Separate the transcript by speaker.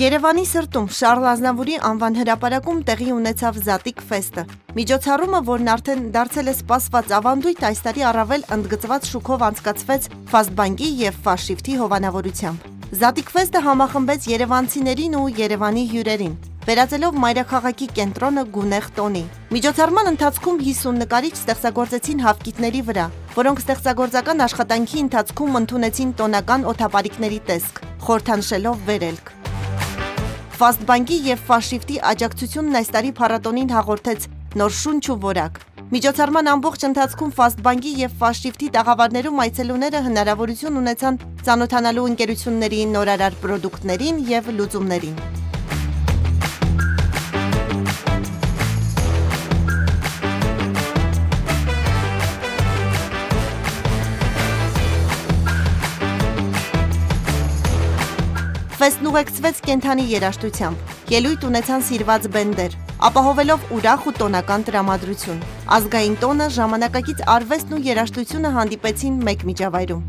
Speaker 1: Երևանի սրտում Շարլ Ազնավուրի անվան հրապարակում տեղի ունեցավ Զատիկ ֆեստը։ Միջոցառումը, որն արդեն դարձել է սպասված ավանդույթ, այս տարի առավել ընդգծված շուքով անցկացվեց Ֆաստբանկի և Ֆաշիֆթի հովանավորությամբ։ Զատիկ ֆեստը համախմբեց երևանցիներին ու Երևանի հյուրերին, վերածելով մայրաքաղաքի կենտրոնը գունեղ տոնի։ Միջոցառման ընթացքում 50 նկարիչ ստեղծագործեցին հավկիթների վրա, որոնք ստեղծագործական աշխատանքի ընթացքում ընդունեցին տոնական օդապարիկների տեսք, խորհրդանշելով վերելք։ Ֆաստբանկի և Ֆաշիֆթի աջակցությունն այս տարի փառատոնին հաղորդեց նոր շունչ ու որակ։ Միջոցառման ամբողջ ընթացքում Ֆաստբանկի և Ֆաշիֆթի տաղավարներում այցելուները հնարավորություն ունեցան ծանոթանալու ընկերությունների նորարար պրոդուկտներին և լուծումներին։ Ֆեստն ուղեկցվեց կենդանի երաժշտությամբ, ելույթ ունեցան սիրված բենդեր, ապահովելով ուրախ ու տոնական տրամադրություն։ Ազգային տոնը, ժամանակակից արվեստն ու երաժշտությունը հանդիպեցին մեկ միջավայրում։